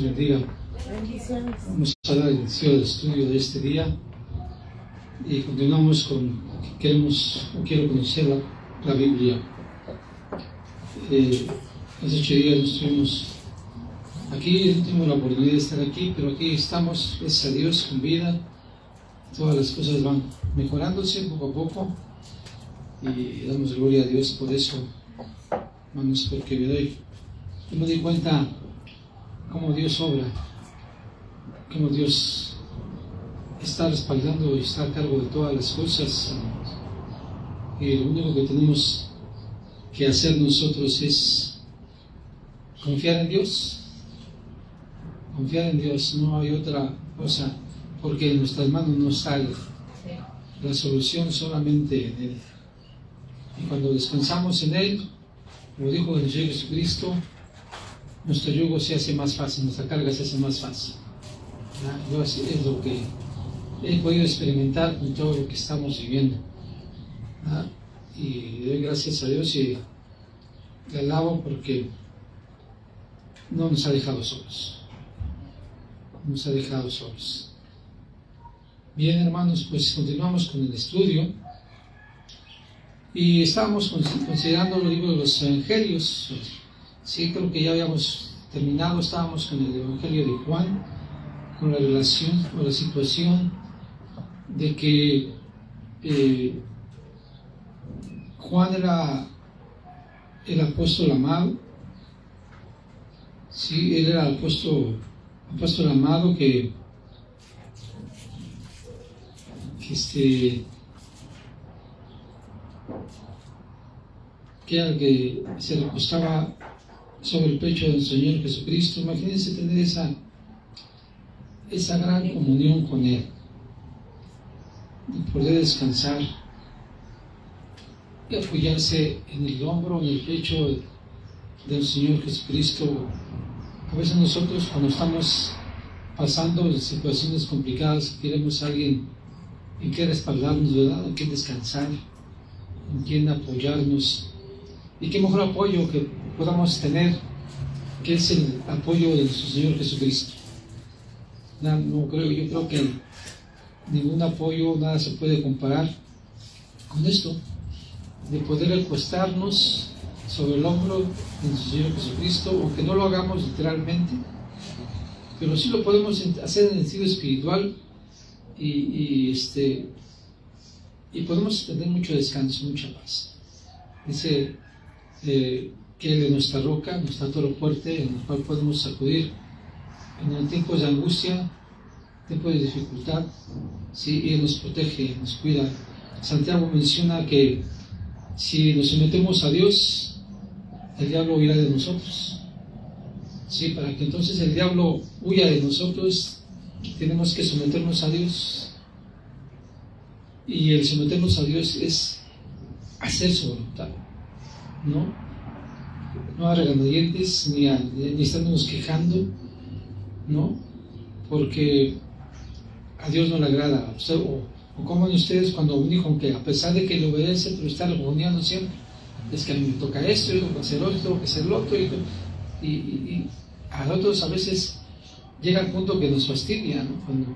nos bendiga. Bendiciones. Vamos a dar inicio al estudio de este día y continuamos con quiero conocer la Biblia. Hace 8 días no estuvimos aquí, no tuvimos la oportunidad de estar aquí, pero aquí estamos, gracias a Dios, con vida. Todas las cosas van mejorándose poco a poco y damos gloria a Dios por eso, hermanos, porque me doy cuenta cómo Dios obra, cómo Dios está respaldando y está a cargo de todas las cosas. Y lo único que tenemos que hacer nosotros es confiar en Dios. Confiar en Dios, no hay otra cosa, porque en nuestras manos no está la solución, solamente en Él. Y cuando descansamos en Él, como dijo el Señor Jesucristo, nuestro yugo se hace más fácil, nuestra carga se hace más fácil. Yo así es lo que he podido experimentar con todo lo que estamos viviendo. Y doy gracias a Dios y le alabo porque no nos ha dejado solos. No nos ha dejado solos. Bien, hermanos, pues continuamos con el estudio. Y estábamos considerando los libros de los Evangelios. Sí, creo que ya habíamos terminado. Estábamos con el Evangelio de Juan, con la relación o la situación de que Juan era el apóstol amado. Sí, él era el apóstol amado que era el que se recostaba sobre el pecho del Señor Jesucristo. Imagínense tener esa gran comunión con Él, de poder descansar y apoyarse en el hombro, en el pecho del Señor Jesucristo. A veces nosotros, cuando estamos pasando situaciones complicadas, queremos a alguien en que respaldarnos, ¿verdad? En que descansar, en quien apoyarnos. Y qué mejor apoyo que podamos tener, que es el apoyo de nuestro Señor Jesucristo. Yo creo que ningún apoyo, nada se puede comparar con esto, de poder acostarnos sobre el hombro de nuestro Señor Jesucristo, aunque no lo hagamos literalmente, pero sí lo podemos hacer en el sentido espiritual y podemos tener mucho descanso, mucha paz. Dice que Él es nuestra roca, nuestra torre fuerte, en el cual podemos acudir en los tiempos de angustia, tiempos de dificultad. Sí, Él nos protege, nos cuida. Santiago menciona que si nos sometemos a Dios, el diablo huirá de nosotros. Sí, para que entonces el diablo huya de nosotros, tenemos que someternos a Dios. Y el someternos a Dios es hacer su voluntad, no a regañadientes ni estarnos quejando, ¿no? Porque a Dios no le agrada. O como en ustedes cuando un hijo que a pesar de que le obedece, pero está regañando siempre, es que a mí me toca esto, tengo que hacer otro, tengo que hacer lo otro, y a nosotros a veces llega al punto que nos fastidia, ¿no? Cuando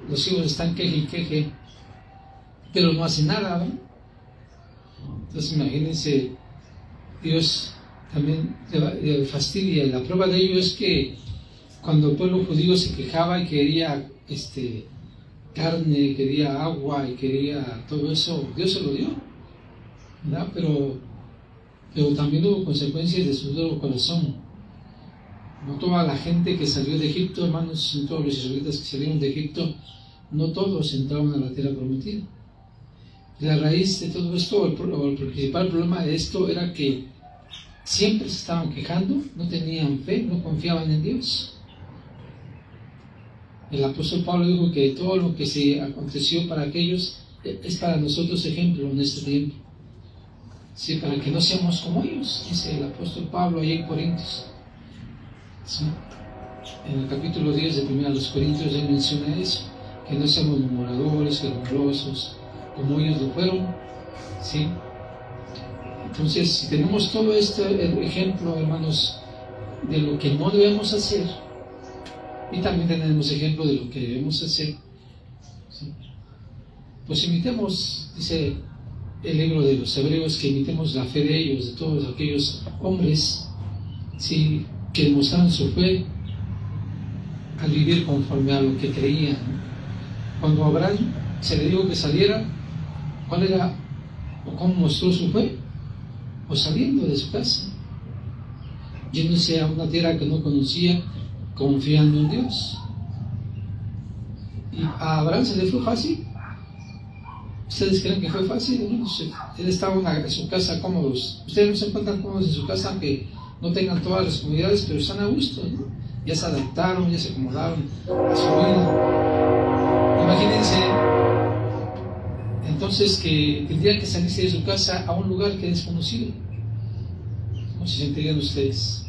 los hijos están queje y queje, pero no hacen nada, ¿no? Entonces imagínense, Dios también le fastidia. La prueba de ello es que cuando el pueblo judío se quejaba y quería carne, quería agua y quería todo eso, Dios se lo dio, ¿verdad? Pero también hubo consecuencias de su duro corazón. No toda la gente que salió de Egipto, hermanos, no todos los israelitas que salieron de Egipto, no todos entraron a la tierra prometida. La raíz de todo esto, el principal problema de esto era que siempre se estaban quejando, no tenían fe, no confiaban en Dios. El apóstol Pablo dijo que todo lo que se aconteció para aquellos es para nosotros ejemplo en este tiempo. Sí, para que no seamos como ellos, dice el apóstol Pablo ahí en Corintios. Sí. En el capítulo 10 de 1 Corintios él menciona eso, que no seamos murmuradores, quejumbrosos, como ellos lo fueron. ¿Sí? Entonces, si tenemos todo este ejemplo, hermanos, de lo que no debemos hacer, Y también tenemos ejemplo de lo que debemos hacer. ¿Sí? Pues imitemos, dice el libro de los Hebreos, que imitemos la fe de ellos, de todos aquellos hombres, ¿sí?, que demostraron su fe al vivir conforme a lo que creían. Cuando a Abraham se le dijo que saliera, ¿cuál era o cómo mostró su fe? O saliendo de su casa, yéndose a una tierra que no conocía, confiando en Dios. ¿Y a Abraham se le fue fácil? ¿Ustedes creen que fue fácil? No sé. Él estaba en su casa cómodos. Ustedes no se encuentran cómodos en su casa, aunque no tengan todas las comodidades, pero están a gusto, ¿no? Ya se adaptaron, ya se acomodaron a su vida. Imagínense entonces que tendrían que salirse de su casa a un lugar que es desconocido. ¿Cómo se sentirían ustedes?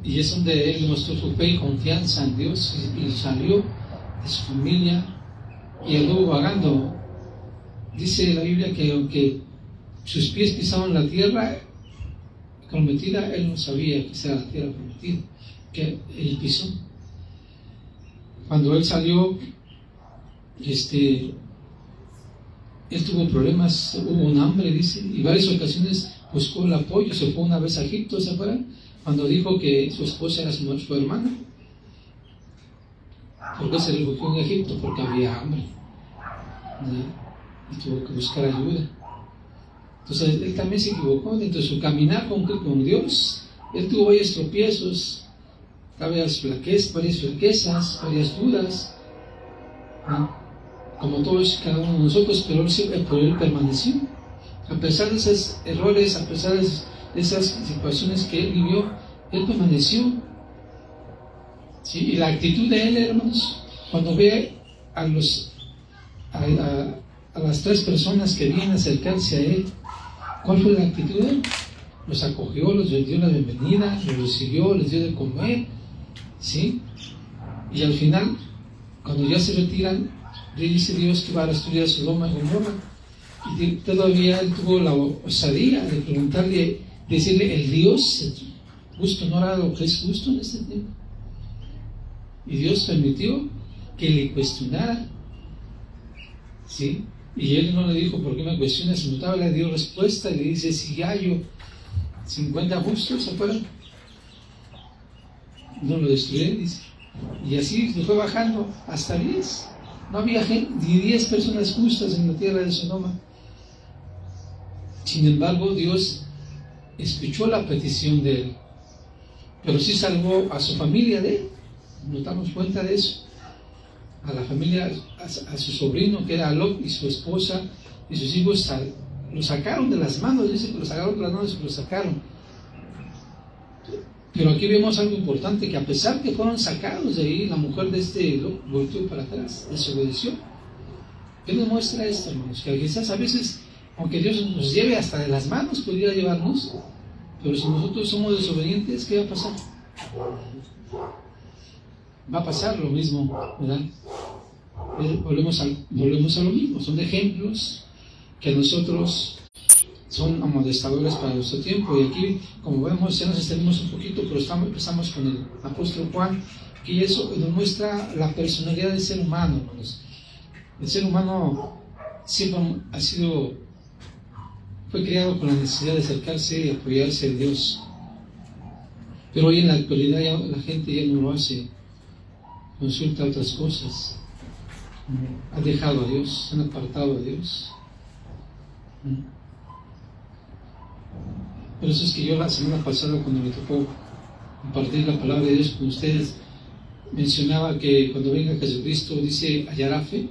Y es donde él mostró su fe y confianza en Dios, y salió de su familia y anduvo vagando. Dice la Biblia que aunque sus pies pisaban la tierra prometida, él no sabía que era la tierra prometida, que él pisó. Cuando él salió, él tuvo problemas, hubo un hambre, dice, y varias ocasiones buscó el apoyo. Se fue una vez a Egipto, ¿se acuerdan? Cuando dijo que su esposa era su hermana. ¿Por qué se refugió en Egipto? Porque había hambre, ¿no? Y tuvo que buscar ayuda. Entonces él también se equivocó dentro de su caminar con Dios. Él tuvo varios tropiezos, varias flaquezas, varias dudas, ¿no? Como todos, cada uno de nosotros, pero él permaneció. A pesar de esos errores, a pesar de esas situaciones que él vivió, él permaneció. ¿Sí? Y la actitud de él, hermanos, cuando ve a las tres personas que vienen a acercarse a él, ¿cuál fue la actitud de él? Los acogió, los dio la bienvenida, los recibió, les dio de comer, ¿sí? Y al final, cuando ya se retiran, le dice Dios que va a destruir a Sodoma y Gomorra. Y todavía él tuvo la osadía de preguntarle, decirle, el Dios justo no era lo que es justo en este tiempo. Y Dios permitió que le cuestionara, ¿sí? Y él no le dijo, ¿por qué me cuestionas? Sino le dio respuesta y le dice, si hallo 50 justos, ¿se acuerdan? No lo destruiré, dice. Y así se fue bajando hasta 10. No había ni 10 personas justas en la tierra de Sodoma. Sin embargo, Dios escuchó la petición de él, pero sí salvó a su familia de él. Nos damos cuenta de eso. A la familia, a su sobrino que era Lot, y su esposa y sus hijos lo sacaron de las manos. Dice que lo sacaron de las manos y lo sacaron. Pero aquí vemos algo importante, que a pesar que fueron sacados de ahí, la mujer de Lot volvió para atrás, desobedeció. ¿Qué nos muestra esto, hermanos? Que quizás a veces, aunque Dios nos lleve hasta de las manos, podría llevarnos, pero si nosotros somos desobedientes, ¿qué va a pasar? Va a pasar lo mismo, ¿verdad? Volvemos a lo mismo. Son ejemplos que nosotros son amonestadores para nuestro tiempo. Y aquí, como vemos, ya nos extendimos un poquito, pero empezamos con el apóstol Juan, que eso nos muestra la personalidad del ser humano, hermanos. El ser humano siempre fue creado con la necesidad de acercarse y apoyarse en Dios. Pero hoy en la actualidad la gente ya no lo hace. Consulta otras cosas, han dejado a Dios, han apartado a Dios. Por eso es que yo la semana pasada, cuando me tocó compartir la palabra de Dios con ustedes, mencionaba que cuando venga Jesucristo, dice, hallará fe.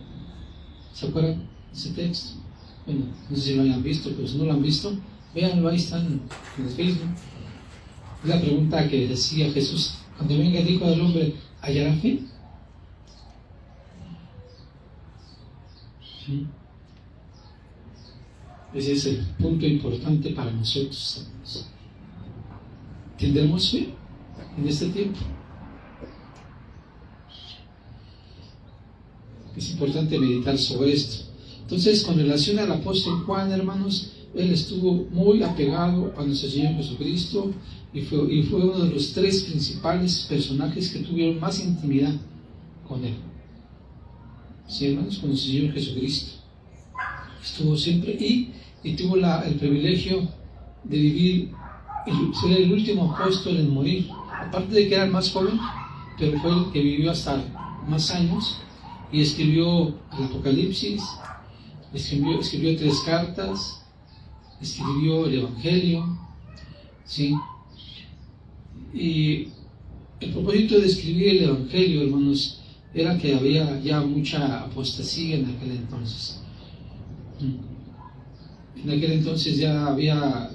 ¿Se acuerdan ese texto? Bueno, no sé si lo hayan visto, pero si no lo han visto, véanlo, ahí están en el Facebook. Es la pregunta que decía Jesús: cuando venga el Hijo del Hombre, ¿hallará fe? ¿Sí? Ese es el punto importante para nosotros, hermanos. ¿Tendremos fe en este tiempo? Es importante meditar sobre esto. Entonces, con relación al apóstol Juan, hermanos, él estuvo muy apegado a nuestro Señor Jesucristo y fue uno de los 3 principales personajes que tuvieron más intimidad con él. Sí, hermanos, con el Señor Jesucristo. Estuvo siempre y tuvo el privilegio de vivir, ser el último apóstol en morir. Aparte de que era el más joven, pero fue el que vivió hasta más años y escribió el Apocalipsis, escribió 3 cartas, escribió el Evangelio, ¿sí? Y el propósito de escribir el Evangelio, hermanos, era que había ya mucha apostasía en aquel entonces. En aquel entonces ya había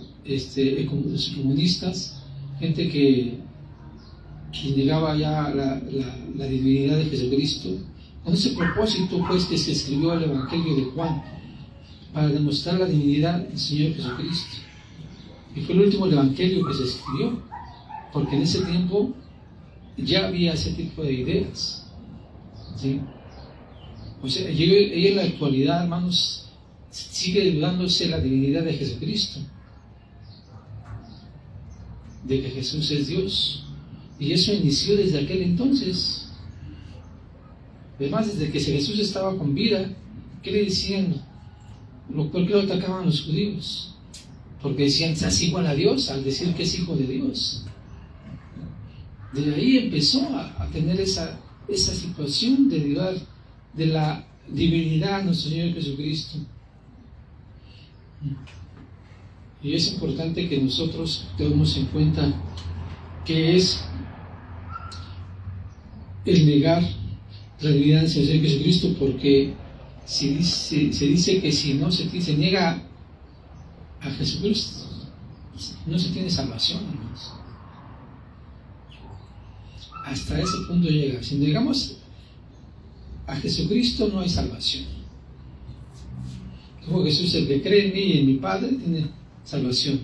comunistas, gente que negaba ya la divinidad de Jesucristo. Con ese propósito pues que se escribió el Evangelio de Juan, para demostrar la divinidad del Señor Jesucristo. Y fue el último Evangelio que se escribió, porque en ese tiempo ya había ese tipo de ideas, ¿sí? O sea, y en la actualidad, hermanos, sigue dudándose la divinidad de Jesucristo, de que Jesús es Dios, y eso inició desde aquel entonces. Además, desde que Jesús estaba con vida, ¿qué le decían? ¿Por qué lo atacaban los judíos? Porque decían, ¿estás igual a Dios? Al decir que es hijo de Dios. De ahí empezó a tener esa situación de dudar de la divinidad de nuestro Señor Jesucristo. Y es importante que nosotros tengamos en cuenta que es el negar la divinidad del Señor Jesucristo, porque se dice que si no se niega a Jesucristo, no se tiene salvación, hermanos. Hasta ese punto llega. Si negamos a Jesucristo, no hay salvación. Como Jesús, el que cree en mí y en mi Padre tiene salvación,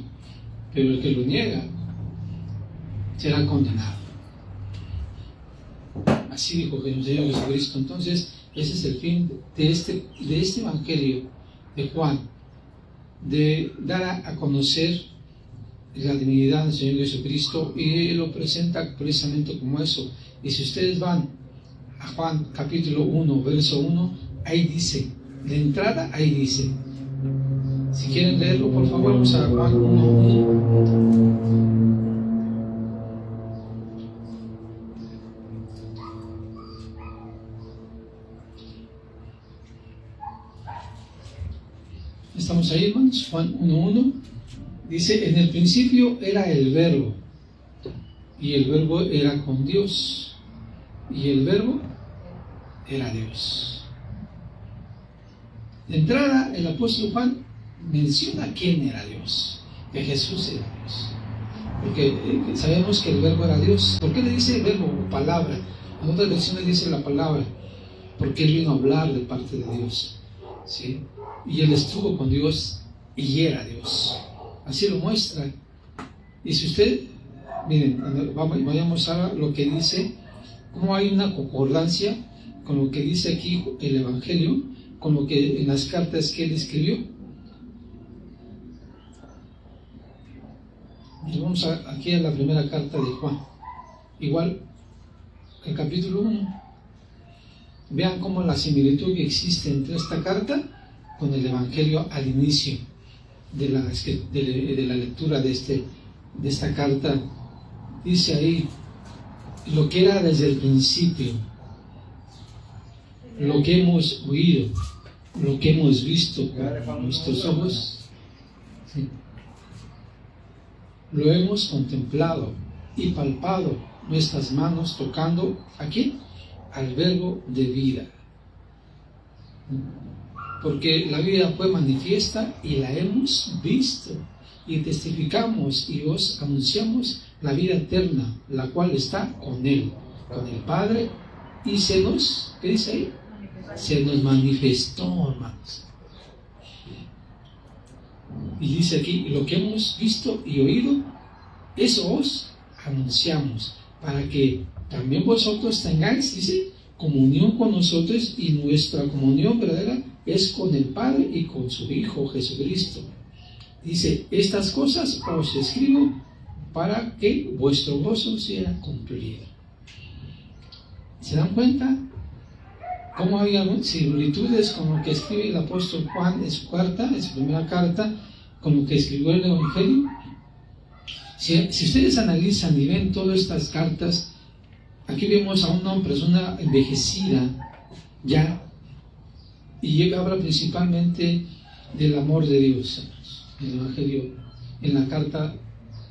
pero el que lo niega será condenado. Así dijo el Señor Jesucristo. Entonces, ese es el fin de este Evangelio de Juan, de dar a conocer la divinidad del Señor Jesucristo, y lo presenta precisamente como eso. Y si ustedes van a Juan capítulo 1, verso 1, ahí dice, de entrada ahí dice, si quieren leerlo por favor, vamos a Juan 1:1. Estamos ahí, hermanos. Juan 1:1 dice, en el principio era el Verbo, y el Verbo era con Dios, y el Verbo era Dios. De entrada, el apóstol Juan menciona quién era Dios, que Jesús era Dios, porque sabemos que el Verbo era Dios. ¿Por qué le dice el Verbo o palabra? En otras versiones dice la palabra, porque él vino a hablar de parte de Dios, ¿sí? Y él estuvo con Dios y era Dios. Así lo muestra. Y si usted, miren, vayamos a lo que dice, cómo hay una concordancia con lo que dice aquí el Evangelio, con lo que en las cartas que él escribió. Y vamos aquí a la primera carta de Juan, igual el capítulo 1. Vean cómo la similitud que existe entre esta carta con el Evangelio al inicio de la lectura de esta carta. Dice ahí, lo que era desde el principio, lo que hemos oído, lo que hemos visto con nuestros ojos, ¿sí? Lo hemos contemplado y palpado nuestras manos tocando, ¿a quién? Al Verbo de vida. Porque la vida fue manifiesta y la hemos visto, y testificamos y os anunciamos la vida eterna, la cual está con Él, con el Padre, y ¿qué dice ahí? Se nos manifestó, hermanos. Y dice aquí, lo que hemos visto y oído, eso os anunciamos, para que también vosotros tengáis, dice, comunión con nosotros, y nuestra comunión verdadera es con el Padre y con su Hijo Jesucristo. Dice, estas cosas os escribo para que vuestro gozo sea cumplido. ¿Se dan cuenta? Cómo hay similitudes con lo que escribe el apóstol Juan en su carta, en su primera carta, con lo que escribió el Evangelio. Si ustedes analizan y ven todas estas cartas, aquí vemos a una persona envejecida ya, y habla principalmente del amor de Dios, en el Evangelio, en la carta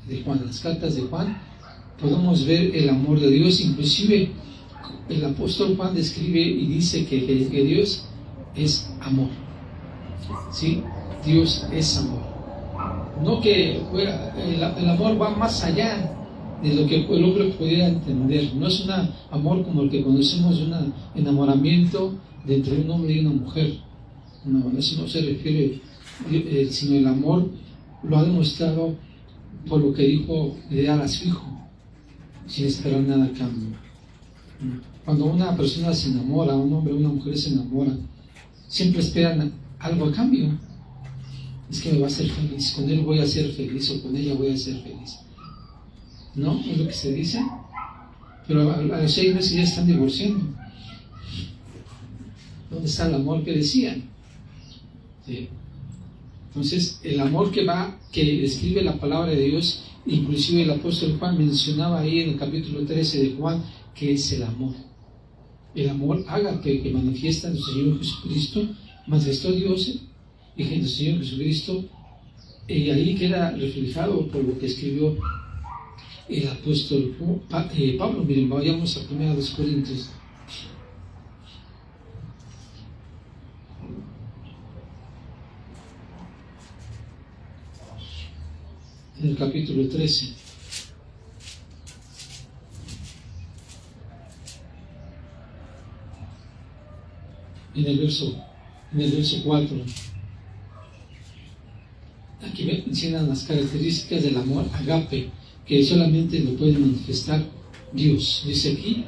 de Juan, las cartas de Juan, podemos ver el amor de Dios. Inclusive el apóstol Juan describe y dice que Dios es amor. ¿Sí? Dios es amor. No que el amor va más allá de lo que el hombre pudiera entender. No es un amor como el que conocemos, un enamoramiento de entre un hombre y una mujer. No, eso no se refiere, sino el amor lo ha demostrado por lo que dijo de dar a su hijo, sin esperar nada a cambio. Cuando una persona se enamora, un hombre o una mujer se enamora, siempre esperan algo a cambio. Es que me va a hacer feliz, con él voy a ser feliz o con ella voy a ser feliz. ¿No? Es lo que se dice. Pero a los 6 meses ya están divorciando. ¿Dónde está el amor que decían? ¿Sí? Entonces, el amor que describe la palabra de Dios, inclusive el apóstol Juan mencionaba ahí en el capítulo 13 de Juan, que es el amor. El amor ágape que manifiesta nuestro Señor Jesucristo, manifestó Dios y nuestro Señor Jesucristo, y ahí queda reflejado por lo que escribió el apóstol Pablo. Miren, vayamos a 1 Corintios. En el capítulo 13. En el verso 4. Aquí mencionan las características del amor agape, que solamente lo puede manifestar Dios. Dice aquí,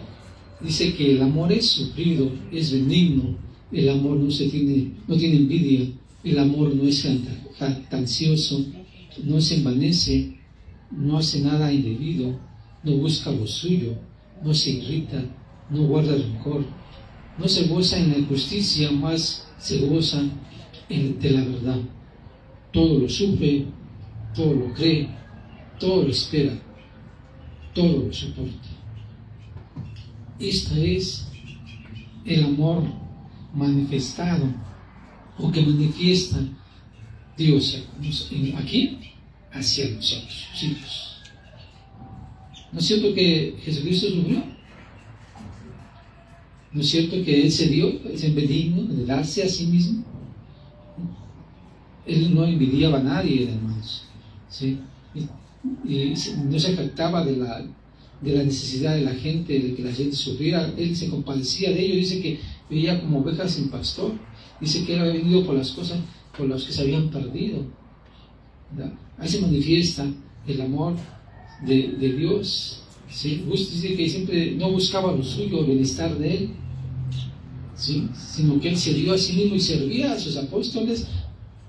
dice que el amor es sufrido, es benigno, el amor no tiene envidia, el amor no es jactancioso, no se envanece, no hace nada indebido, no busca lo suyo, no se irrita, no guarda rencor, no se goza en la injusticia, más se goza de la verdad. Todo lo sufre, todo lo cree, todo lo espera, todo lo soporta. Este es el amor manifestado o que manifiesta Dios aquí hacia nosotros, sus hijos. ¿No es cierto que Jesucristo sufrió? ¿No es cierto que Él se dio, es benigno, de darse a sí mismo? Él no envidiaba a nadie, hermanos, ¿sí? Y no se jactaba de la necesidad de la gente, de que la gente sufriera. Él se compadecía de ellos. Dice que veía como ovejas sin pastor. Dice que Él había venido por las cosas por las que se habían perdido, ¿verdad? Ahí se manifiesta el amor de Dios, ¿sí? Dice que siempre no buscaba lo suyo, el bienestar de Él, ¿sí? Sino que Él se dio a sí mismo y servía a sus apóstoles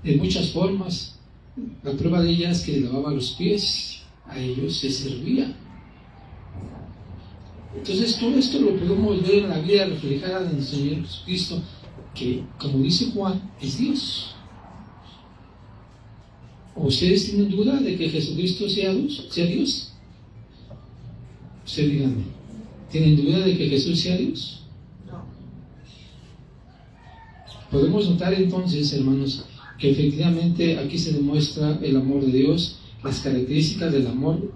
de muchas formas. La prueba de ellas es que le lavaba los pies, a ellos se servía. Entonces todo esto lo podemos ver en la vida reflejada de nuestro Señor Jesucristo, que, como dice Juan, es Dios. ¿O ustedes tienen duda de que Jesucristo sea Dios? Ustedes díganme, ¿tienen duda de que Jesús sea Dios? No. Podemos notar entonces, hermanos, que efectivamente aquí se demuestra el amor de Dios, las características del amor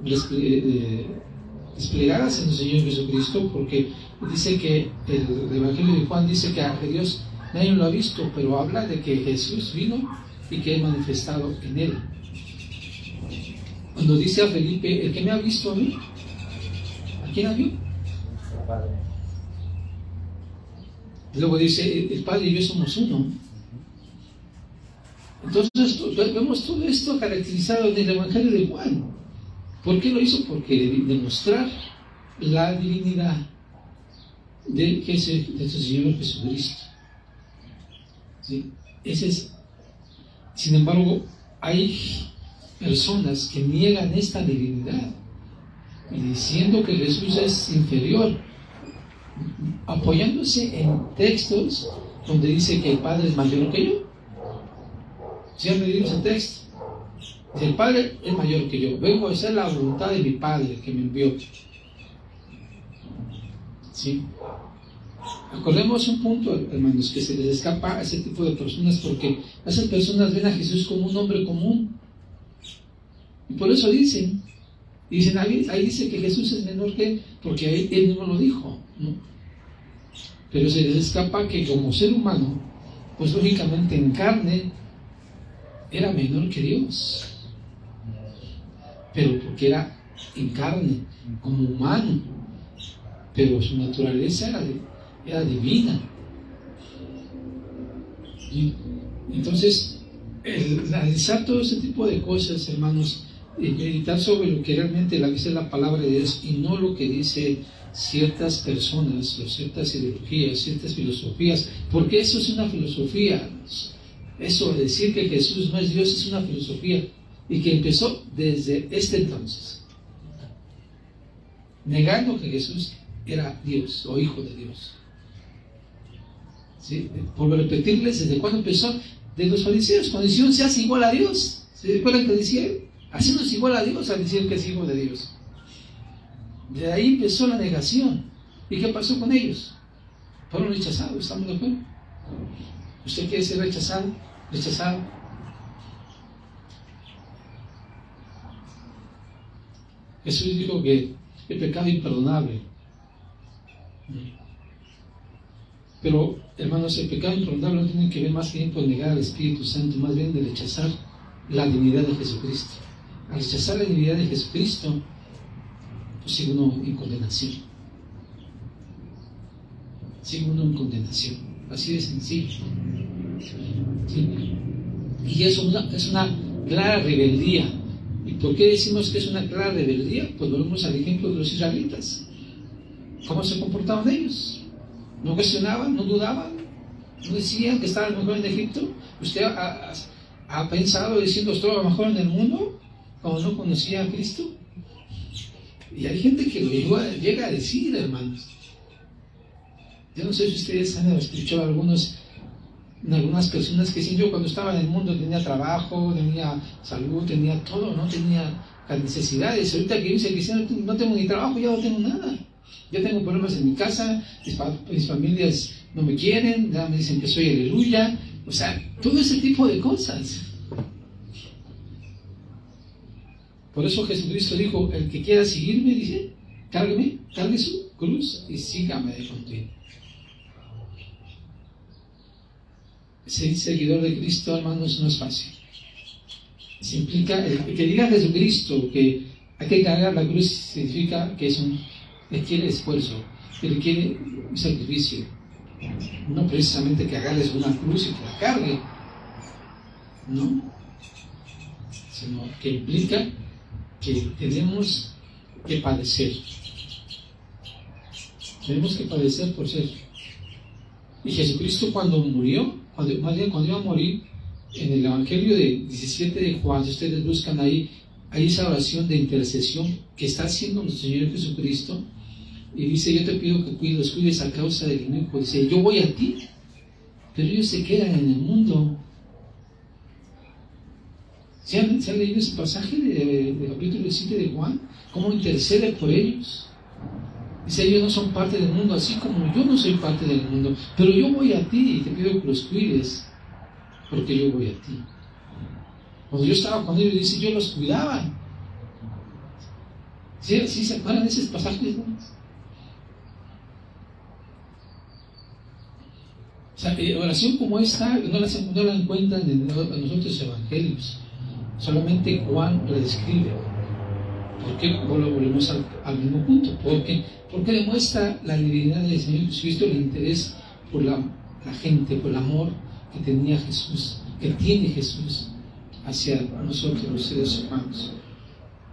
desplegadas en el Señor Jesucristo, porque dice que el Evangelio de Juan dice que a Dios nadie lo ha visto, pero habla de que Jesús vino y que es manifestado en Él. Cuando dice a Felipe, el que me ha visto a mí, ¿a quién ha visto? Al Padre. Luego dice, el Padre y yo somos uno. Entonces vemos todo esto caracterizado en el Evangelio de Juan. ¿Por qué lo hizo? Porque demostrar la divinidad de nuestro Señor Jesucristo, ¿sí? Sin embargo, hay personas que niegan esta divinidad y diciendo que Jesús es inferior, apoyándose en textos donde dice que el Padre es mayor que yo. Siempre leímos el texto. Dice, el Padre es mayor que yo. Vengo a hacer la voluntad de mi Padre que me envió. ¿Sí? Acordemos un punto, hermanos, que se les escapa a ese tipo de personas, porque esas personas ven a Jesús como un hombre común. Y por eso dicen ahí dice que Jesús es menor que él, porque él mismo lo dijo, ¿no? Pero se les escapa que como ser humano, pues lógicamente en carne, era menor que Dios. Pero porque era en carne, como humano. Pero su naturaleza era divina. Y entonces, el analizar todo ese tipo de cosas, hermanos, y meditar sobre lo que realmente dice la palabra de Dios y no lo que dice ciertas personas o ciertas ideologías, ciertas filosofías, porque eso es una filosofía. Eso de decir que Jesús no es Dios es una filosofía y que empezó desde este entonces, negando que Jesús era Dios o hijo de Dios. ¿Sí? Por repetirles, ¿desde cuándo empezó? De los fariseos, cuando decían se hace igual a Dios. ¿Se acuerdan que decían? Haciéndose igual a Dios al decir que es hijo de Dios. De ahí empezó la negación. ¿Y qué pasó con ellos? Fueron rechazados, ¿estamos de acuerdo? ¿Usted quiere ser rechazado? ¿Rechazado? Jesús dijo que el pecado es imperdonable. Pero, hermanos, el pecado imperdonable no tiene que ver más bien con negar al Espíritu Santo, más bien de rechazar la divinidad de Jesucristo. Al rechazar la divinidad de Jesucristo, pues sigue uno en condenación. Sigue uno en condenación. Así de sencillo. ¿Sí? Y eso es una clara rebeldía. ¿Y por qué decimos que es una clara rebeldía? Pues volvemos al ejemplo de los israelitas. ¿Cómo se comportaban ellos? No cuestionaban, no dudaban, no decían que estaban mejor en Egipto. ¿Usted ha pensado diciendo estaba mejor en el mundo cuando no conocía a Cristo? Y hay gente que lo llega a decir, hermanos. Yo no sé si ustedes han escuchado algunas personas que dicen, yo cuando estaba en el mundo tenía trabajo, tenía salud, tenía todo, no tenía las necesidades. Ahorita que dice que no tengo ni trabajo, ya no tengo nada. Ya tengo problemas en mi casa, mis familias no me quieren, ya me dicen que soy aleluya. O sea, todo ese tipo de cosas. Por eso Jesucristo dijo, el que quiera seguirme, dice, cargue su cruz y sígame de continuo. Ser seguidor de Cristo, hermanos, no es fácil. Se implica, el que diga a Jesucristo que hay que cargar la cruz, significa que requiere esfuerzo, que requiere un sacrificio. No precisamente que agarres una cruz y que la cargue, no, sino que implica que tenemos que padecer. Tenemos que padecer por ser. Y Jesucristo cuando murió, cuando iba a morir, en el Evangelio de 17 de Juan, si ustedes buscan ahí esa oración de intercesión que está haciendo nuestro Señor Jesucristo, y dice, yo te pido que los cuides a causa del inicuo. Dice, yo voy a ti, pero ellos se quedan en el mundo. ¿Se han leído ese pasaje del capítulo 17 de Juan? ¿Cómo intercede por ellos? Dice, ellos no son parte del mundo, así como yo no soy parte del mundo, pero yo voy a ti y te pido que los cuides, porque yo voy a ti. Cuando yo estaba con ellos, dice, yo los cuidaba. ¿Sí se acuerdan de esos pasajes? ¿No? O sea, oración como esta no la encuentran en los otros evangelios. Solamente Juan la describe. ¿Por qué? Volvemos al mismo punto. Porque demuestra la divinidad del Señor Jesucristo, el interés por la gente, por el amor que tenía Jesús, que tiene Jesús hacia nosotros los seres humanos.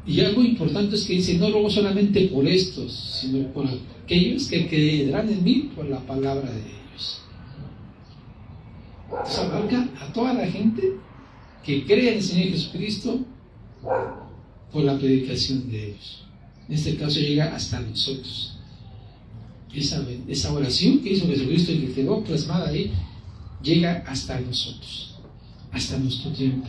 Y algo importante es que dice, no ruego solamente por estos, sino por aquellos que creerán en mí por la palabra de ellos. Entonces abarca a toda la gente que cree en el Señor Jesucristo por la predicación de ellos. En este caso llega hasta nosotros. Esa oración que hizo Jesucristo y que quedó plasmada ahí, llega hasta nosotros, hasta nuestro tiempo.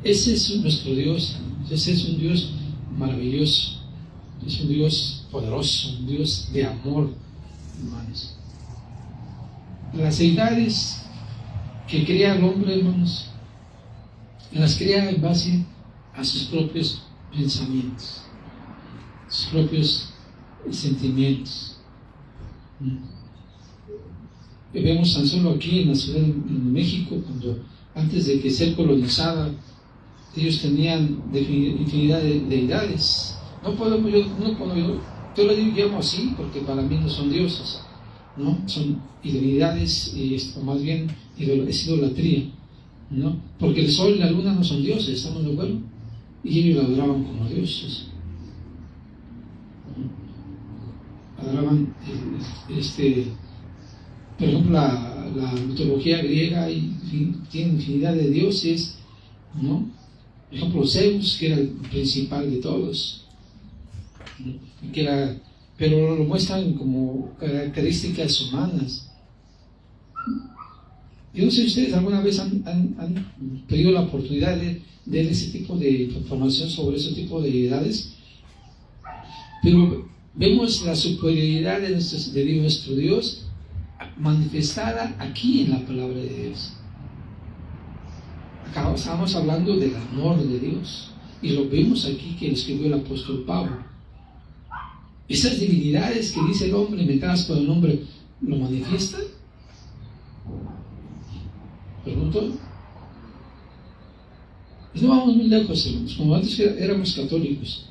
Ese es nuestro Dios. Ese es un Dios maravilloso, es un Dios poderoso, un Dios de amor, hermanos. Las deidades que crea el hombre, hermanos, las crea en base a sus propios pensamientos, sus propios sentimientos. Vemos tan solo aquí en la Ciudad de México, cuando antes de que ser colonizada, ellos tenían infinidad de deidades. No podemos, yo lo llamo así porque para mí no son dioses, ¿no? Son divinidades, o más bien es idolatría, ¿no? Porque el sol y la luna no son dioses, ¿estamos de acuerdo? Y ellos lo adoraban como dioses. Adoraban, por ejemplo, la mitología griega tiene infinidad de dioses, ¿no? Por ejemplo, Zeus, que era el principal de todos, ¿no? Pero lo muestran como características humanas. Yo no sé si ustedes alguna vez han tenido la oportunidad de ver ese tipo de información sobre ese tipo de deidades, pero vemos la superioridad de nuestro Dios manifestada aquí en la palabra de Dios. Acá estamos hablando del amor de Dios y lo vemos aquí que escribió el apóstol Pablo. Esas divinidades que dice el hombre, inventadas por el hombre, ¿lo manifiestan? Pregunto. Y no vamos muy lejos, hermanos. Como antes éramos católicos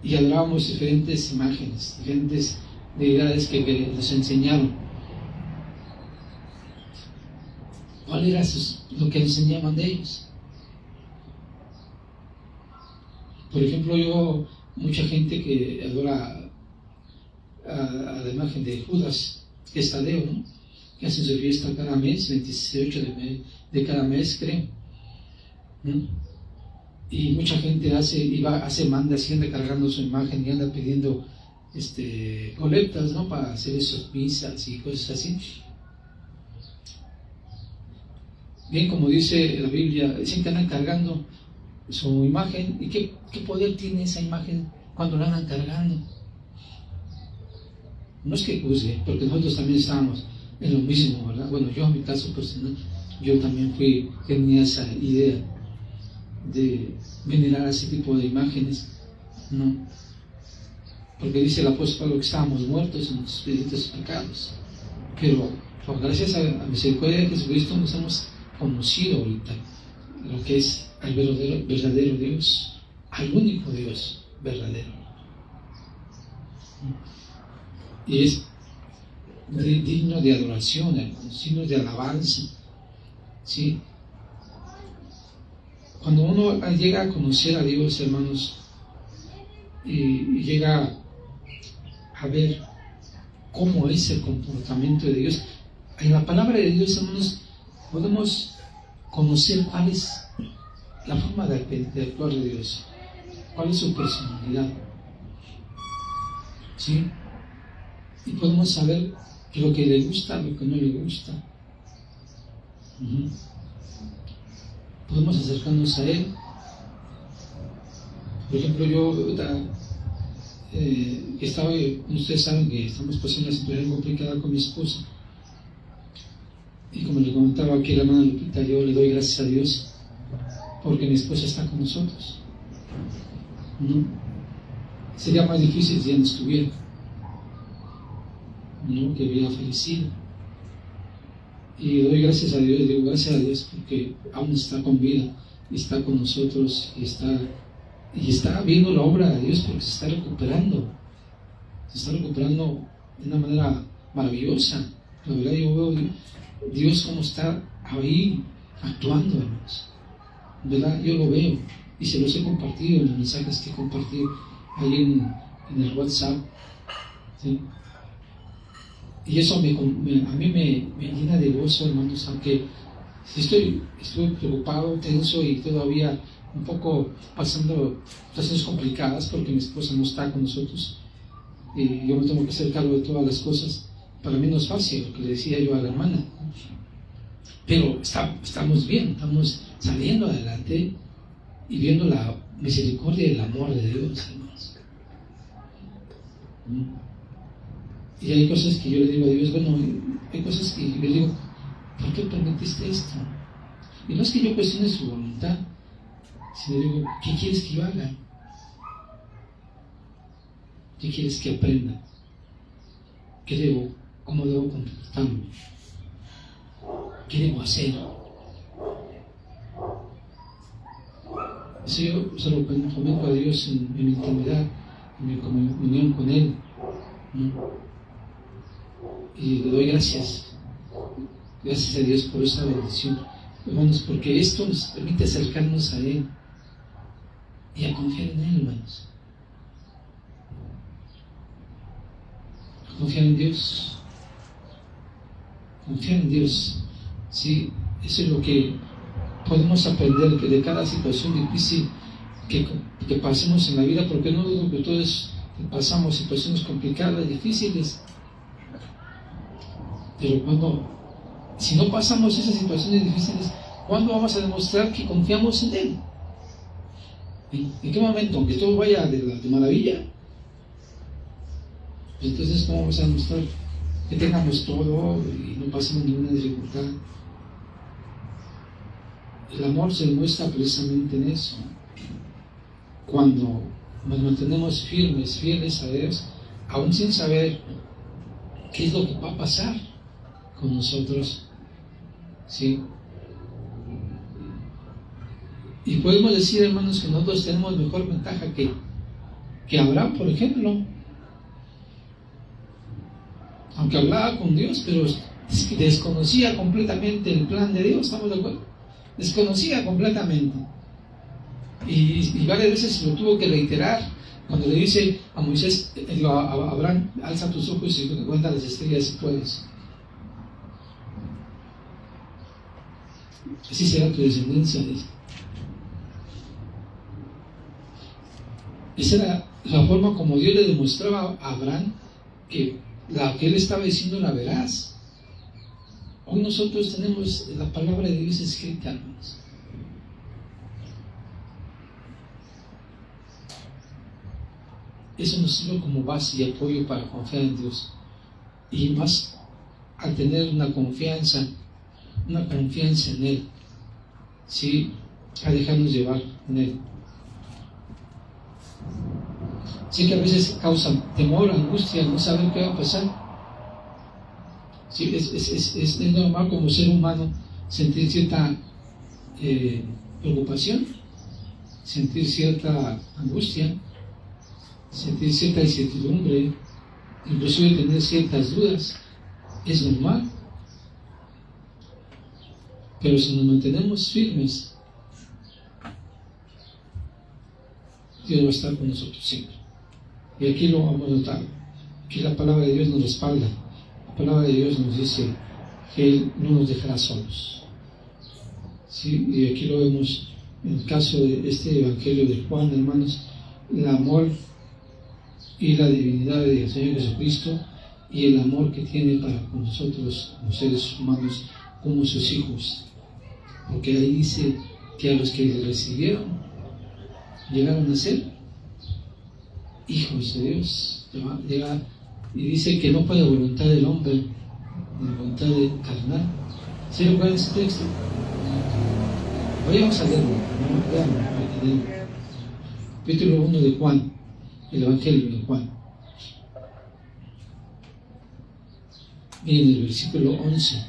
y adorábamos diferentes imágenes, diferentes deidades que nos enseñaron. ¿Cuál era lo que enseñaban de ellos? Por ejemplo, mucha gente que adora a la imagen de Judas, que es Tadeo, ¿no? Que hace su fiesta cada mes, 28 de cada mes, creo, ¿no? Y mucha gente manda, así anda cargando su imagen y anda pidiendo colectas, ¿no? Para hacer esas misas y cosas así. Bien, como dice la Biblia, dicen que andan cargando su imagen. ¿Y qué poder tiene esa imagen cuando la andan cargando? No es que juzgue, porque nosotros también estábamos en lo mismo, ¿verdad? Bueno, yo en mi caso personal, yo también tenía esa idea de venerar a ese tipo de imágenes, ¿no? Porque dice el apóstol Pablo que estábamos muertos en nuestros delitos y pecados, pero gracias a la misericordia de Jesucristo nos hemos conocido ahorita lo que es el verdadero Dios, al único Dios verdadero, y es digno de adoración, hermanos, digno de alabanza, ¿sí? Cuando uno llega a conocer a Dios, hermanos, y llega a ver cómo es el comportamiento de Dios, en la palabra de Dios, hermanos, podemos conocer cuál es la forma de actuar de Dios, cuál es su personalidad, ¿sí? Y podemos saber lo que le gusta, lo que no le gusta. Podemos acercarnos a Él. Por ejemplo, yo ustedes saben que estamos pasando una situación complicada con mi esposa. Y como le comentaba aquí la hermana Lupita, yo le doy gracias a Dios porque mi esposa está con nosotros, ¿no? Sería más difícil si ella no estuviera, ¿no? Que hubiera fallecido. Y doy gracias a Dios, digo gracias a Dios porque aún está con vida, está con nosotros y está viendo la obra de Dios, porque se está recuperando de una manera maravillosa. La verdad, yo veo Dios como está ahí actuando, hermanos, ¿verdad? Yo lo veo y se los he compartido en los mensajes que he compartido ahí en el WhatsApp, ¿sí? Y eso a mí me llena de gozo, hermanos, aunque Sí, estoy preocupado, tenso y todavía un poco pasando situaciones complicadas porque mi esposa no está con nosotros y yo me tengo que hacer cargo de todas las cosas. Para mí no es fácil, lo que le decía yo a la hermana, pero estamos bien, estamos saliendo adelante y viendo la misericordia y el amor de Dios, hermanos. Y hay cosas que yo le digo a Dios, bueno, hay cosas que yo le digo, ¿por qué permitiste esto? Y no es que yo cuestione su voluntad, sino digo, ¿qué quieres que yo haga? ¿Qué quieres que aprenda? ¿Cómo debo comportarme? ¿Qué debo hacer? Eso yo se lo comento a Dios en mi intimidad, en mi comunión con Él, ¿no? Y le doy gracias a Dios por esa bendición, hermanos, porque esto nos permite acercarnos a Él y a confiar en Él, hermanos. Confiar en Dios. Confiar en Dios. Sí, eso es lo que podemos aprender, que de cada situación difícil que pasemos en la vida, porque no dudo que todos pasamos situaciones complicadas, difíciles, pero si no pasamos esas situaciones difíciles, ¿cuándo vamos a demostrar que confiamos en Él? ¿En qué momento? Aunque todo vaya de maravilla, pues entonces ¿cómo vamos a demostrar que tengamos todo y no pasemos ninguna dificultad? El amor se demuestra precisamente en eso, cuando nos mantenemos firmes, fieles a Dios, aún sin saber qué es lo que va a pasar con nosotros, ¿sí? Y podemos decir, hermanos, que nosotros tenemos mejor ventaja que Abraham, por ejemplo. Aunque hablaba con Dios, pero desconocía completamente el plan de Dios, ¿estamos de acuerdo? Desconocía completamente. Y varias veces se lo tuvo que reiterar cuando le dice a Moisés, a Abraham, alza tus ojos y cuenta las estrellas si puedes. Así será tu descendencia, dice. Esa era la forma como Dios le demostraba a Abraham que la que él estaba diciendo la verás. Hoy nosotros tenemos la palabra de Dios escrita, hermanos. Eso nos sirve como base y apoyo para confiar en Dios. Y más al tener una confianza en Él, ¿sí? A dejarnos llevar en Él. Sí, que a veces causa temor, angustia, no saber qué va a pasar. Sí, es normal como ser humano sentir cierta preocupación, sentir cierta angustia, sentir cierta incertidumbre, inclusive tener ciertas dudas. Es normal. Pero si nos mantenemos firmes, Dios va a estar con nosotros siempre. Y aquí lo vamos a notar. Aquí la palabra de Dios nos respalda. La palabra de Dios nos dice que Él no nos dejará solos. ¿Sí? Y aquí lo vemos en el caso de este Evangelio de Juan, hermanos, el amor y la divinidad del Señor Jesucristo y el amor que tiene para con nosotros, como seres humanos, como sus hijos. Porque ahí dice que a los que le recibieron llegaron a ser hijos de Dios. Y dice que no fue de voluntad del hombre, ni voluntad carnal. ¿Sí recuerdan ese texto? Vayamos a leerlo, ¿no? Veamos, capítulo 1 de Juan, el Evangelio de Juan. Miren el versículo 11.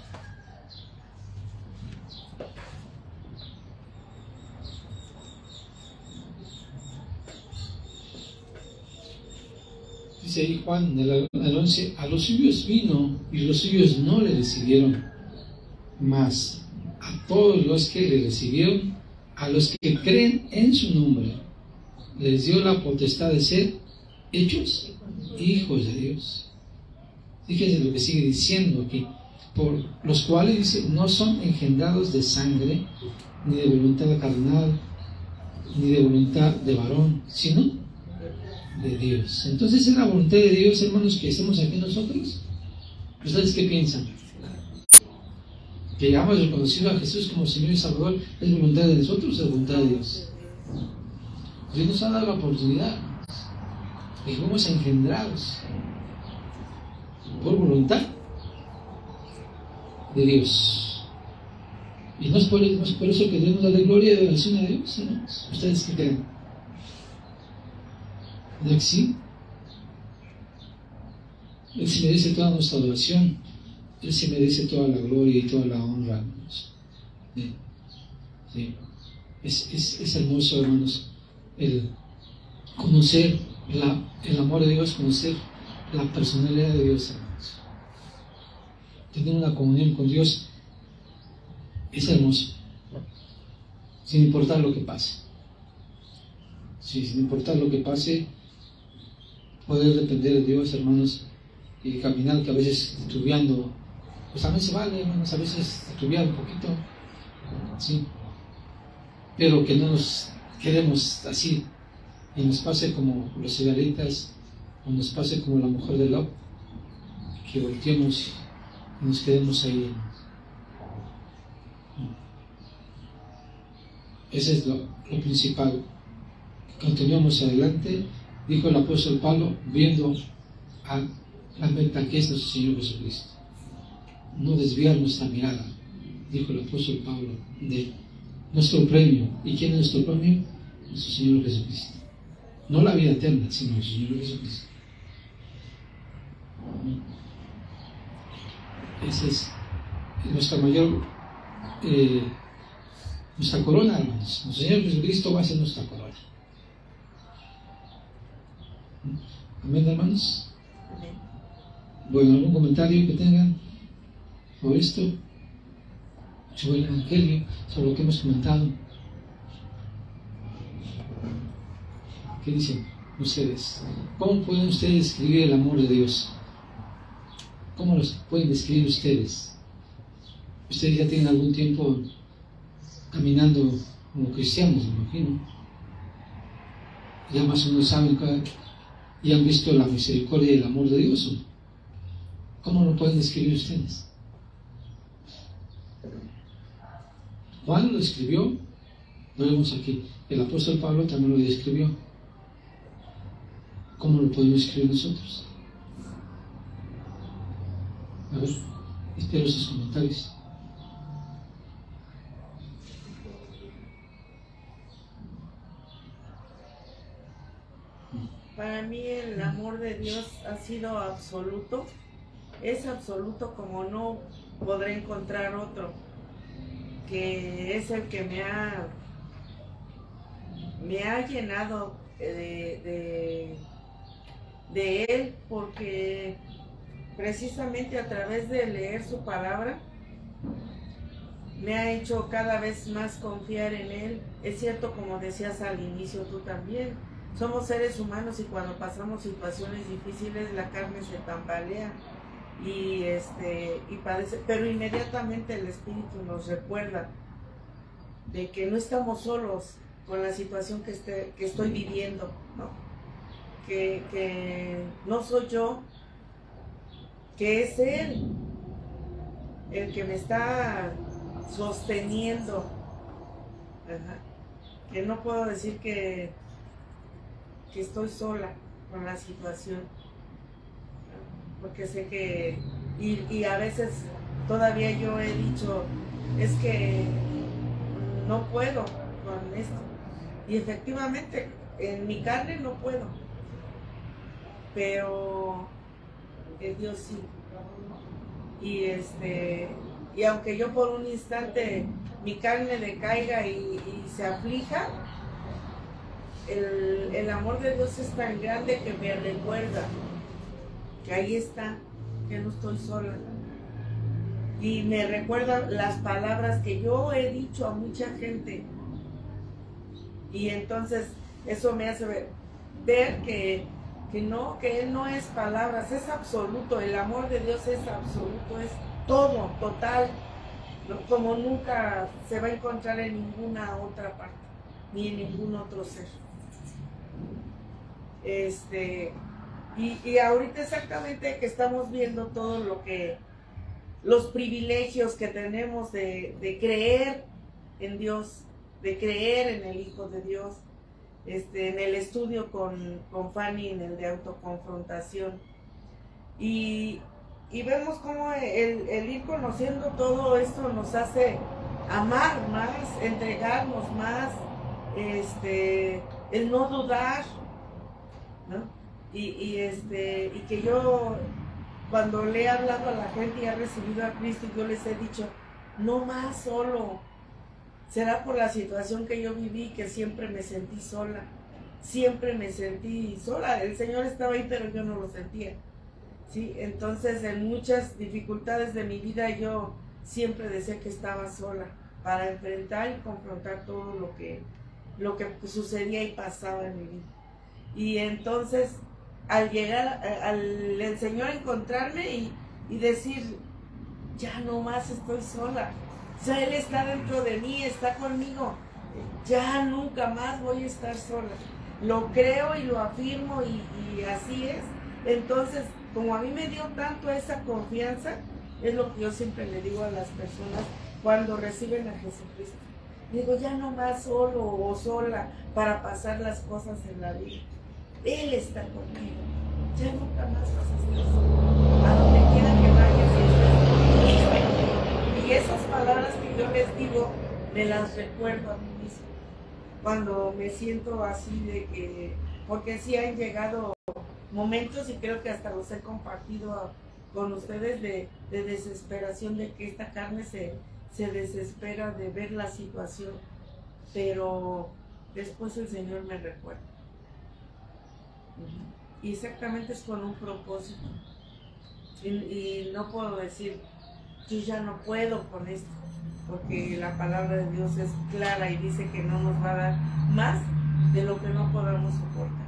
Dice ahí Juan, el 11, a los suyos vino y los suyos no le recibieron, mas a todos los que le recibieron, a los que creen en su nombre, les dio la potestad de ser hechos hijos de Dios. Fíjense lo que sigue diciendo aquí. por los cuales dice, no son engendrados de sangre, ni de voluntad carnal, ni de voluntad de varón, sino de Dios. Entonces, ¿es la voluntad de Dios, hermanos, que estemos aquí nosotros? ¿Ustedes qué piensan? Que hayamos reconocido a Jesús como Señor y Salvador, ¿es voluntad de nosotros o es voluntad de Dios? Dios nos ha dado la oportunidad de que fuimos engendrados por voluntad de Dios. Y no es por eso que debemos darle gloria y adoración a Dios, hermanos. ¿Ustedes qué creen? ¿No que sí? Él se merece toda nuestra adoración, Él se merece toda la gloria y toda la honra, hermanos. Sí. Es hermoso, hermanos, el conocer el amor de Dios, conocer la personalidad de Dios, hermanos. Tener una comunión con Dios es hermoso, sin importar lo que pase. Sí, sin importar lo que pase, poder depender de Dios, hermanos, y caminar, que a veces titubeando, pues también se vale, hermanos, a veces titubear un poquito, sí, pero que no nos quedemos así y nos pase como los israelitas, o nos pase como la mujer de Lot, que volteemos y nos quedemos ahí. Ese es lo principal. Continuamos adelante, dijo el apóstol Pablo, viendo a la meta que es nuestro Señor Jesucristo. No desviar nuestra mirada, dijo el apóstol Pablo, de nuestro premio. ¿Y quién es nuestro premio? Nuestro Señor Jesucristo. No la vida eterna, sino el Señor Jesucristo. Esa es nuestra mayor, nuestra corona, hermanos. El Señor Jesucristo va a ser nuestra corona. Amén, hermanos. Bueno, ¿algún comentario que tengan sobre esto? Sobre el Evangelio, sobre lo que hemos comentado. ¿Qué dicen ustedes? ¿Cómo pueden ustedes describir el amor de Dios? ¿Cómo los pueden describir ustedes? Ustedes ya tienen algún tiempo caminando como cristianos, me imagino. Ya más o menos saben y han visto la misericordia y el amor de Dios. ¿Cómo lo pueden describir ustedes? Juan lo escribió, lo vemos aquí. El apóstol Pablo también lo describió. ¿Cómo lo podemos escribir nosotros? A ver, espero sus comentarios. Para mí el amor de Dios ha sido absoluto. Es absoluto como no podré encontrar otro, que es el que me ha llenado de Él, porque precisamente a través de leer su palabra me ha hecho cada vez más confiar en Él. Es cierto, como decías al inicio tú también, somos seres humanos y cuando pasamos situaciones difíciles la carne se tambalea y padece, pero inmediatamente el Espíritu nos recuerda de que no estamos solos con la situación que estoy viviendo, ¿no? Que no soy yo, que es Él el que me está sosteniendo. Ajá. Que no puedo decir que estoy sola con la situación, porque sé que y a veces todavía yo he dicho, es que no puedo con esto, y efectivamente en mi carne no puedo, pero Dios sí. Y aunque yo por un instante mi carne decaiga y se aflija, el amor de Dios es tan grande que me recuerda que ahí está, que no estoy sola. Y me recuerda las palabras que yo he dicho a mucha gente. Y entonces eso me hace ver que Él no es palabras, es absoluto. El amor de Dios es absoluto, todo, total, como nunca se va a encontrar en ninguna otra parte, ni en ningún otro ser. Y ahorita exactamente que estamos viendo todo lo que, los privilegios que tenemos de creer en Dios, de creer en el Hijo de Dios, en el estudio con Fanny, en el de autoconfrontación, y vemos cómo el ir conociendo todo esto nos hace amar más, entregarnos más, el no dudar, ¿no? Y que yo, cuando le he hablado a la gente y ha recibido a Cristo, yo les he dicho, no más solo. Será por la situación que yo viví, que siempre me sentí sola. Siempre me sentí sola. El Señor estaba ahí, pero yo no lo sentía. ¿Sí? Entonces, en muchas dificultades de mi vida, yo siempre decía que estaba sola para enfrentar y confrontar todo lo que sucedía y pasaba en mi vida. Y entonces, al llegar, el Señor encontrarme y decir, ya no más estoy sola. O sea, Él está dentro de mí, está conmigo. Ya nunca más voy a estar sola. Lo creo y lo afirmo y así es. Entonces, como a mí me dio tanto esa confianza, es lo que yo siempre le digo a las personas cuando reciben a Jesucristo. Digo, ya no más solo o sola para pasar las cosas en la vida. Él está conmigo. Ya nunca más vas a estar solo. A donde quiera que vayas, y esas palabras que yo les digo, me las recuerdo a mí misma. Cuando me siento así de que, porque sí han llegado momentos, y creo que hasta los he compartido con ustedes, de desesperación, de que esta carne se desespera de ver la situación, pero después el Señor me recuerda. Y exactamente es con un propósito. Y no puedo decir, yo ya no puedo con esto, porque la palabra de Dios es clara y dice que no nos va a dar más de lo que no podamos soportar.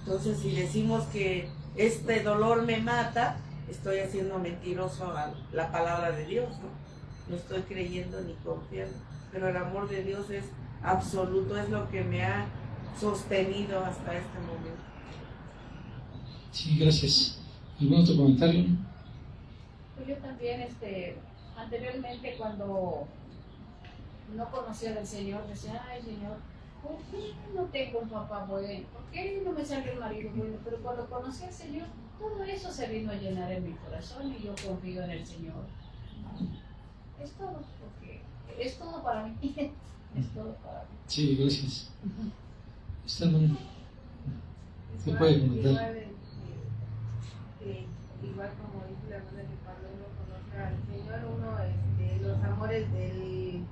Entonces, si decimos que este dolor me mata, estoy haciendo mentiroso a la palabra de Dios, ¿no? No estoy creyendo ni confiando, pero el amor de Dios es absoluto, es lo que me ha sostenido hasta este momento. Sí, gracias. ¿Algún otro comentario? Pues yo también, anteriormente, cuando no conocía del Señor, decía, ay Señor, ¿por qué no tengo un papá bueno? ¿Por qué no me sale un marido bueno? Pero cuando conocí al Señor, todo eso se vino a llenar en mi corazón y yo confío en el Señor. Es todo, porque es todo para mí. Es todo para mí. Sí, gracias. Está bien. Se puede comentar. Igual como dice la hermana, que cuando uno conoce al Señor, los amores del,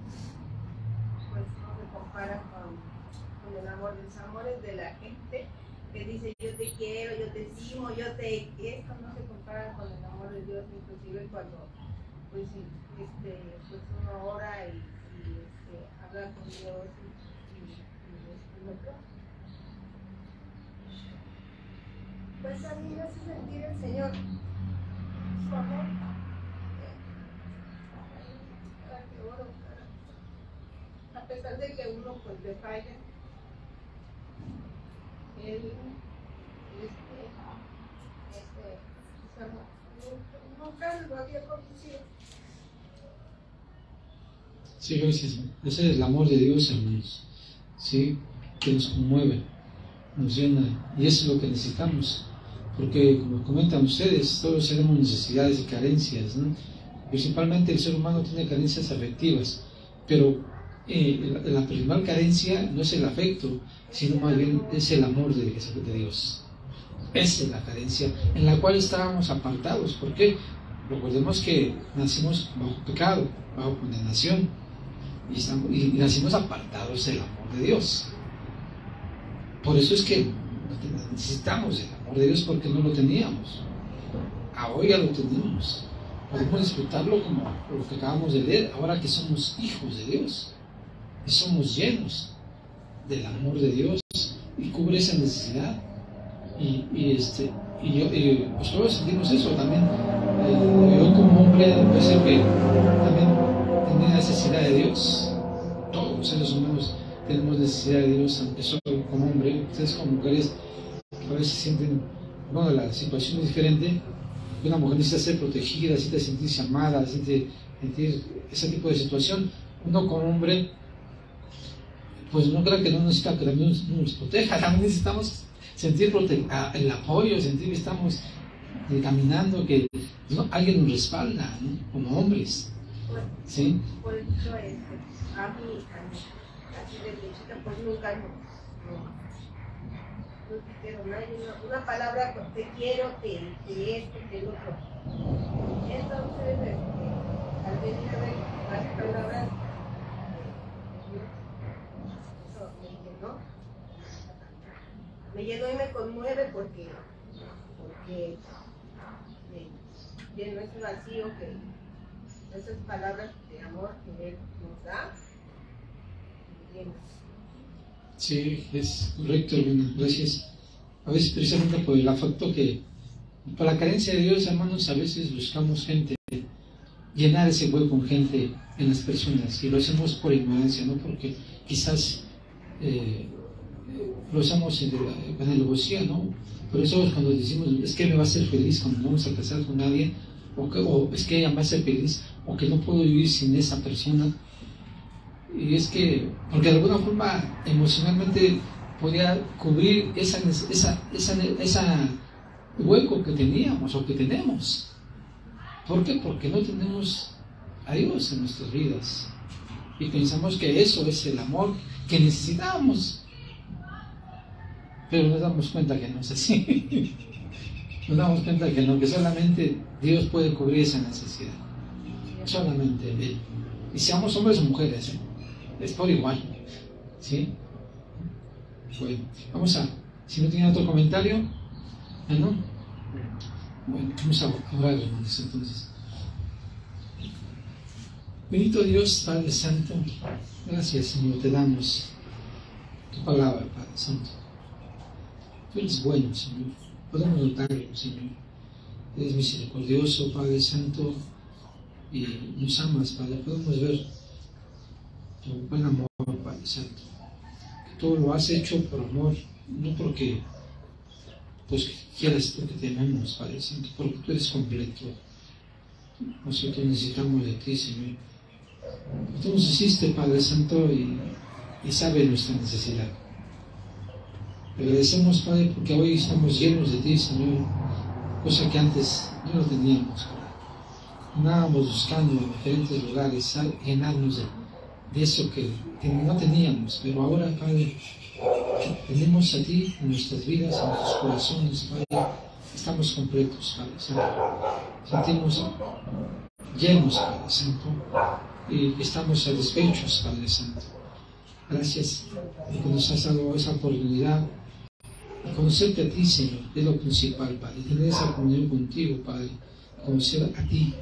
pues no se compara con el amor, los amores de la gente que dice yo te quiero, yo te estimo, esto no se compara con el amor de Dios, inclusive cuando pues uno ora y habla con Dios y lo que. Pues a mí me hace sentir el Señor su amor. A pesar de que uno pues le falla, Él su amor nunca lo había conocido. Sí, gracias. Ese es el amor de Dios, hermanos. Sí, que nos conmueve, nos llena, y eso es lo que necesitamos. Porque, como comentan ustedes, todos tenemos necesidades y carencias, ¿no? Principalmente el ser humano tiene carencias afectivas, pero la principal carencia no es el afecto, sino más bien es el amor de Dios. Esa es la carencia en la cual estábamos apartados. ¿Por qué? Recordemos que nacimos bajo pecado, bajo condenación, y nacimos apartados del amor de Dios. Por eso es que necesitamos el amor de Dios, porque no lo teníamos. Ahora ya lo tenemos. Podemos disfrutarlo como lo que acabamos de leer, ahora que somos hijos de Dios y somos llenos del amor de Dios, y cubre esa necesidad. Pues todos sentimos eso también. Yo como hombre puede ser que también tenía necesidad de Dios. Todos los seres humanos tenemos necesidad de Dios, aunque soy como hombre. Ustedes como mujeres a veces sienten, bueno, la situación es diferente. Una mujer necesita ser protegida, necesita sentirse amada, necesita sentir ese tipo de situación. Uno como hombre, pues no creo que no necesita que también nos proteja, también necesitamos sentir el apoyo, sentir que estamos caminando, que alguien nos respalda, ¿no? Como hombres. ¿Sí? Por eso, a mí, así de chica, pues nunca no dijeron una palabra, pues, te quiero, te esto, te lo otro. Entonces, al venir a ver las palabras, eso me llenó y me conmueve porque lleno ese vacío que esas palabras de amor que Él nos da. Sí, es correcto, hermano, gracias. A veces precisamente por el afecto por la carencia de Dios, hermanos, a veces buscamos gente, llenar ese hueco con gente en las personas, y lo hacemos por ignorancia, no porque quizás lo hacemos en el negocio, ¿no? Por eso cuando decimos, es que me va a hacer feliz cuando nos vamos a casar con alguien, o es que ella me va a hacer feliz, o que no puedo vivir sin esa persona. Y es que, porque de alguna forma emocionalmente podía cubrir ese hueco que teníamos o que tenemos. ¿Por qué? Porque no tenemos a Dios en nuestras vidas y pensamos que eso es el amor que necesitamos, pero nos damos cuenta que no es así. Nos damos cuenta que no, que solamente Dios puede cubrir esa necesidad, solamente Él. Y seamos hombres o mujeres, es por igual, ¿sí? Bueno, si no tienen otro comentario, ¿no? Bueno, vamos a orar, hermanos, entonces. Bendito Dios, Padre Santo, gracias, Señor, te damos tu palabra, Padre Santo. Tú eres bueno, Señor, podemos notarlo, Señor. Eres misericordioso, Padre Santo, y nos amas, Padre. Podemos ver tu buen amor, Padre Santo. Que todo lo has hecho por amor, no porque pues quieras, porque te amamos, Padre Santo, porque tú eres completo. Nosotros necesitamos de ti, Señor. Tú nos hiciste, Padre Santo, y sabes nuestra necesidad. Te agradecemos, Padre, porque hoy estamos llenos de ti, Señor, cosa que antes no lo teníamos, Padre. Andábamos buscando en diferentes lugares llenarnos de eso que no teníamos, pero ahora, Padre, tenemos a ti en nuestras vidas, en nuestros corazones, Padre. Estamos completos, Padre Santo. Sentimos llenos, Padre Santo, y estamos satisfechos, Padre Santo. Gracias porque nos has dado esa oportunidad de conocerte a ti, Señor, es lo principal, Padre. Tener esa comunión contigo, Padre. Conocer a ti,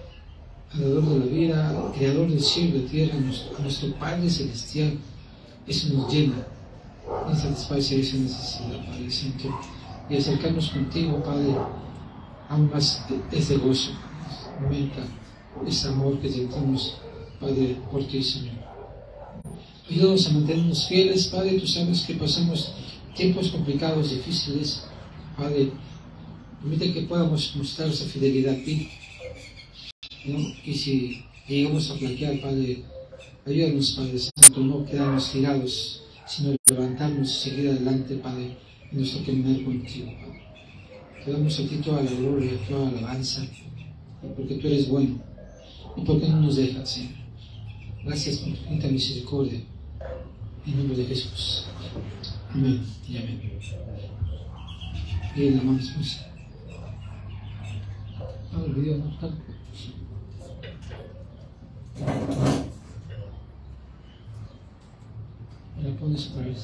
Creador de la vida, Creador del cielo y de la tierra, a nuestro Padre Celestial. Eso nos llena y satisface esa necesidad, Padre Santo. Y acercarnos contigo, Padre, aún más ese gozo, aumenta ese amor que sentimos, Padre, por ti, Señor. Ayúdanos a mantenernos fieles, Padre. Tú sabes que pasamos tiempos complicados, difíciles, Padre. Permite que podamos mostrar esa fidelidad a ti, ¿no? Y si llegamos a flaquear, Padre, ayúdanos, Padre Santo, no quedarnos tirados, sino levantarnos y seguir adelante, Padre, en nuestro caminar contigo, Padre. Te damos a ti toda la gloria, toda la alabanza, porque tú eres bueno y porque no nos dejas, Señor. Gracias por tu infinita misericordia. En nombre de Jesús. Amén y amén. Bien, hermanos, pues. No el video, no. Me la pones otra vez.